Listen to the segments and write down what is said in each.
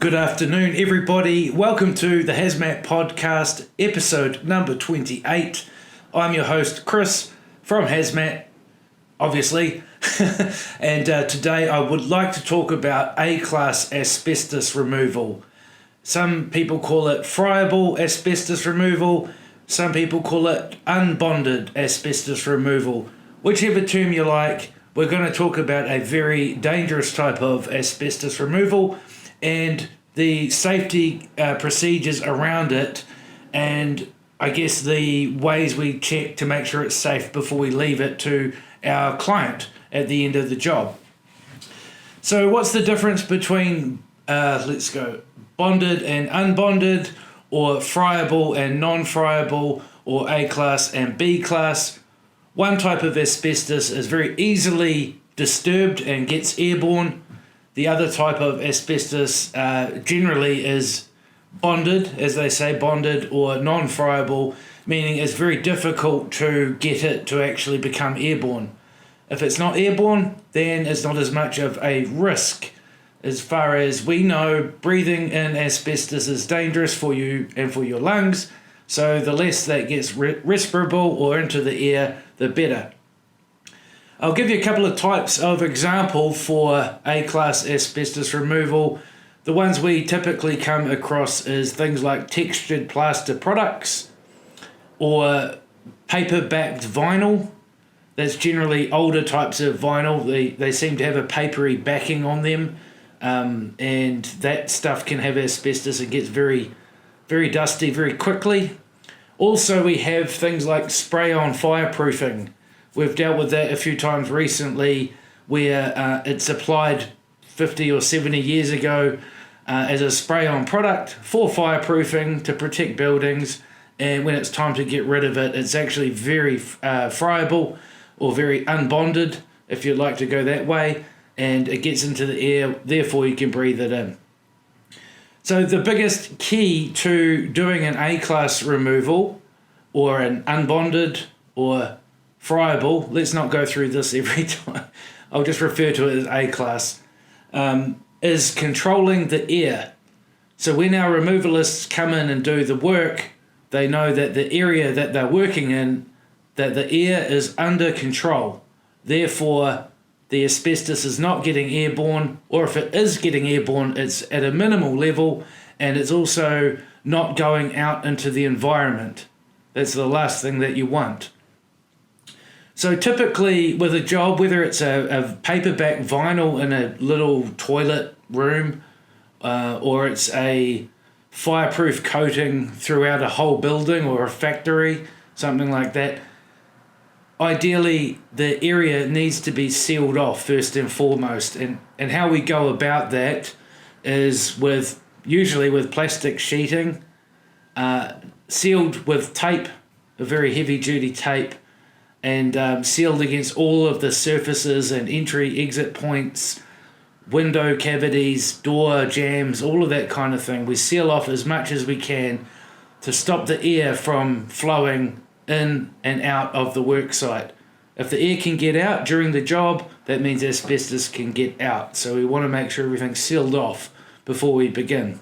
Good afternoon, everybody. Welcome to the HazMat podcast, episode number 28. I'm your host, Chris, from HazMat, obviously. And today I would like to talk about A-class asbestos removal. Some people call it friable asbestos removal. Some people call it unbonded asbestos removal. Whichever term you like, we're going to talk about a very dangerous type of asbestos removal and the safety procedures around it, and I guess the ways we check to make sure it's safe before we leave it to our client at the end of the job. So what's the difference between, bonded and unbonded, or friable and non-friable, or A-class and B-class? One type of asbestos is very easily disturbed and gets airborne. The other type of asbestos generally is bonded, as they say, bonded or non-friable, meaning it's very difficult to get it to actually become airborne. If it's not airborne, then it's not as much of a risk. As far as we know, breathing in asbestos is dangerous for you and for your lungs, so the less that gets respirable or into the air, the better. I'll give you a couple of types of example for A-class asbestos removal. The ones we typically come across is things like textured plaster products or paper-backed vinyl. That's generally older types of vinyl. They seem to have a papery backing on them, and that stuff can have asbestos. It gets very, very dusty very quickly. Also, we have things like spray-on fireproofing. We've dealt with that a few times recently, where it's applied 50 or 70 years ago as a spray-on product for fireproofing to protect buildings, and when it's time to get rid of it, it's actually very friable or very unbonded, if you'd like to go that way, and it gets into the air, therefore you can breathe it in. So the biggest key to doing an A-class removal or an unbonded or friable, let's not go through this every time, I'll just refer to it as A-class, is controlling the air. So when our removalists come in and do the work, they know that the area that they're working in, that the air is under control. Therefore, the asbestos is not getting airborne, or if it is getting airborne, it's at a minimal level, and it's also not going out into the environment. That's the last thing that you want. So typically with a job, whether it's a paperback vinyl in a little toilet room, or it's a fireproof coating throughout a whole building or a factory, something like that, ideally the area needs to be sealed off first and foremost. And how we go about that is usually with plastic sheeting, sealed with tape, a very heavy duty tape, and sealed against all of the surfaces and entry-exit points, window cavities, door jams, all of that kind of thing. We seal off as much as we can to stop the air from flowing in and out of the work site. If the air can get out during the job, that means asbestos can get out. So we want to make sure everything's sealed off before we begin.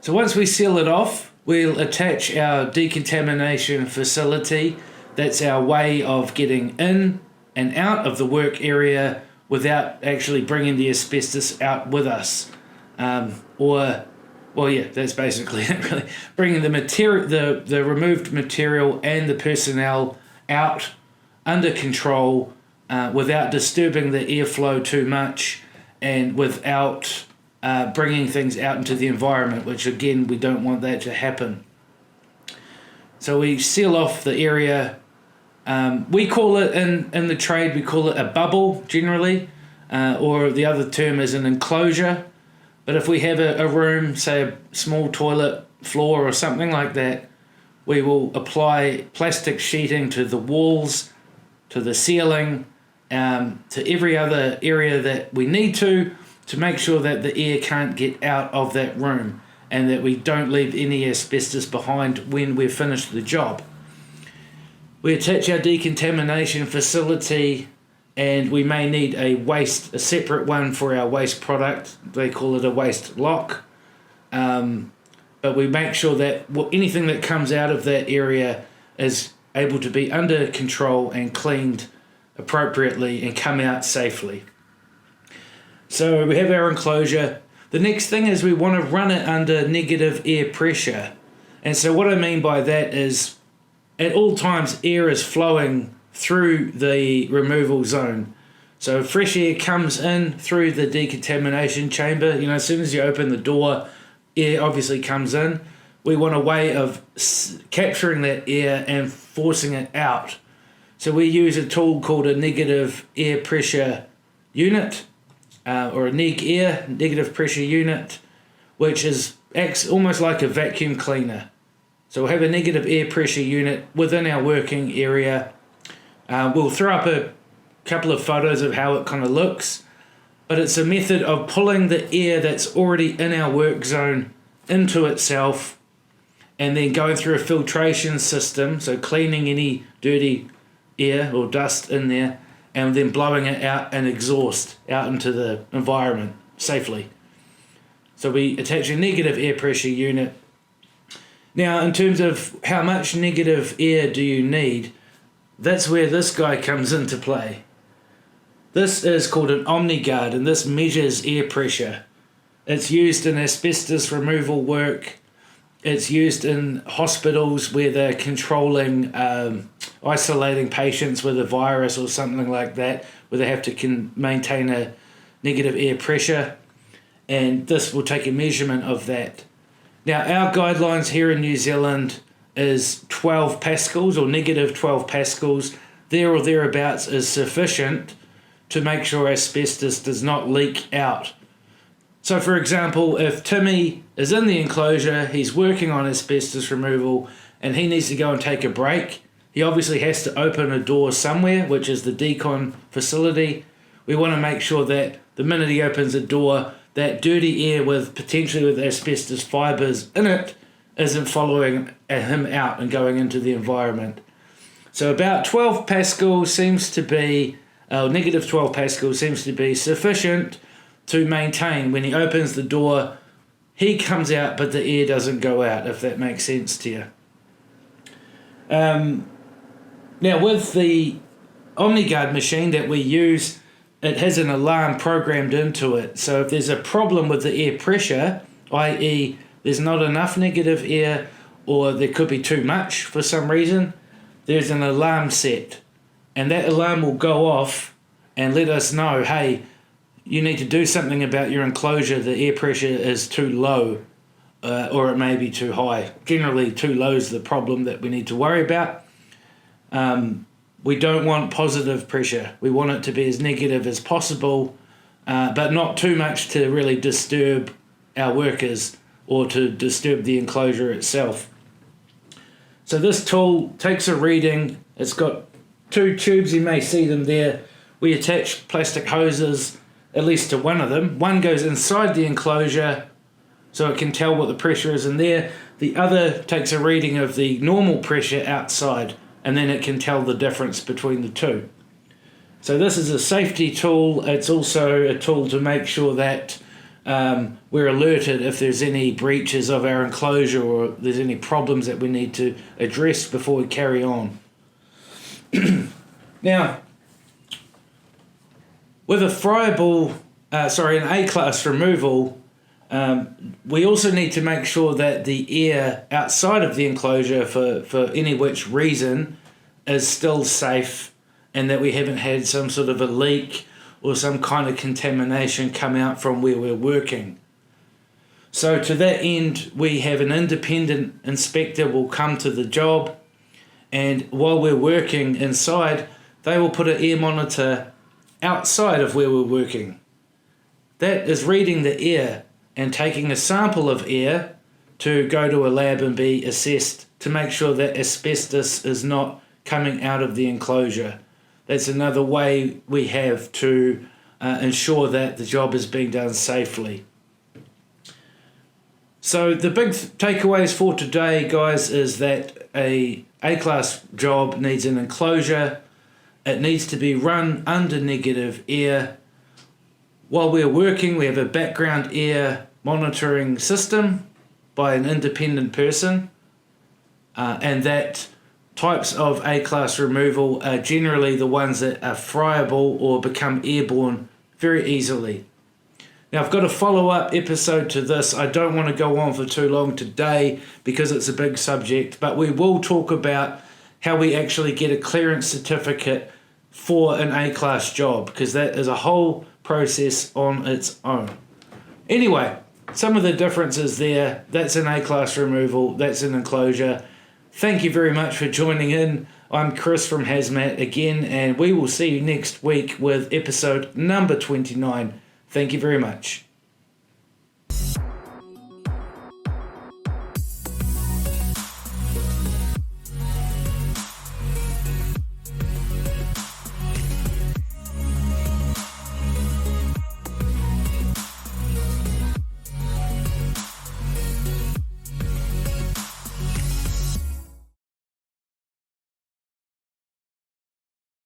So once we seal it off, we'll attach our decontamination facility. That's our way of getting in and out of the work area without actually bringing the asbestos out with us. That's basically it, really. Bringing the material, the removed material and the personnel out under control without disturbing the airflow too much, and without bringing things out into the environment, which again, we don't want that to happen. So we seal off the area. We call it, in the trade, we call it a bubble generally, or the other term is an enclosure. But if we have a room, say a small toilet floor or something like that, we will apply plastic sheeting to the walls, to the ceiling, to every other area that we need to make sure that the air can't get out of that room and that we don't leave any asbestos behind when we've finished the job. We attach our decontamination facility and we may need a separate one for our waste product. They call it a waste lock. But we make sure that anything that comes out of that area is able to be under control and cleaned appropriately and come out safely. So we have our enclosure. The next thing is we want to run it under negative air pressure. And so what I mean by that is at all times air is flowing through the removal zone. So fresh air comes in through the decontamination chamber. As soon as you open the door, air obviously comes in. We want a way of capturing that air and forcing it out. So we use a tool called a negative air pressure unit, or a neg air, negative pressure unit, which acts almost like a vacuum cleaner. So we'll have a negative air pressure unit within our working area. We'll throw up a couple of photos of how it kind of looks, but it's a method of pulling the air that's already in our work zone into itself and then going through a filtration system, so cleaning any dirty air or dust in there, and then blowing it out and exhaust out into the environment safely. So we attach a negative air pressure unit. Now, in terms of how much negative air do you need, that's where this guy comes into play. This is called an OmniGuard, and this measures air pressure. It's used in asbestos removal work. It's used in hospitals where they're controlling, isolating patients with a virus or something like that, where they have to maintain a negative air pressure, and this will take a measurement of that. Now, our guidelines here in New Zealand is 12 pascals or negative 12 pascals. There or thereabouts is sufficient to make sure asbestos does not leak out. So, for example, if Timmy is in the enclosure, he's working on asbestos removal, and he needs to go and take a break, he obviously has to open a door somewhere, which is the decon facility. We want to make sure that the minute he opens a door, that dirty air potentially with asbestos fibres in it isn't following him out and going into the environment. So about 12 pascals seems to be, negative 12 pascals seems to be sufficient to maintain when he opens the door, he comes out but the air doesn't go out, if that makes sense to you. Now with the OmniGuard machine that we use, it has an alarm programmed into it. So if there's a problem with the air pressure, i.e. there's not enough negative air or there could be too much for some reason, there's an alarm set. And that alarm will go off and let us know, hey, you need to do something about your enclosure. The air pressure is too low or it may be too high. Generally, too low is the problem that we need to worry about. We don't want positive pressure. We want it to be as negative as possible, but not too much to really disturb our workers or to disturb the enclosure itself. So this tool takes a reading. It's got two tubes, you may see them there. We attach plastic hoses, at least to one of them. One goes inside the enclosure so it can tell what the pressure is in there. The other takes a reading of the normal pressure outside, and then it can tell the difference between the two. So this is a safety tool. It's also a tool to make sure that we're alerted if there's any breaches of our enclosure or there's any problems that we need to address before we carry on. Now, with a an A-class removal, we also need to make sure that the air outside of the enclosure for any which reason is still safe and that we haven't had some sort of a leak or some kind of contamination come out from where we're working. So to that end, we have an independent inspector will come to the job, and while we're working inside, they will put an air monitor outside of where we're working. That is reading the air and taking a sample of air to go to a lab and be assessed to make sure that asbestos is not coming out of the enclosure. That's another way we have to ensure that the job is being done safely. So the big takeaways for today, guys, is that a A-class job needs an enclosure. It needs to be run under negative air. While we're working, we have a background air monitoring system by an independent person, and that types of A-class removal are generally the ones that are friable or become airborne very easily. Now, I've got a follow-up episode to this. I don't want to go on for too long today because it's a big subject, but we will talk about how we actually get a clearance certificate for an A-class job, because that is a whole process on its own. Anyway, some of the differences there. That's an A-class removal. That's an enclosure. Thank you very much for joining in. I'm Chris from HazMat again, and we will see you next week with episode number 29. Thank you very much.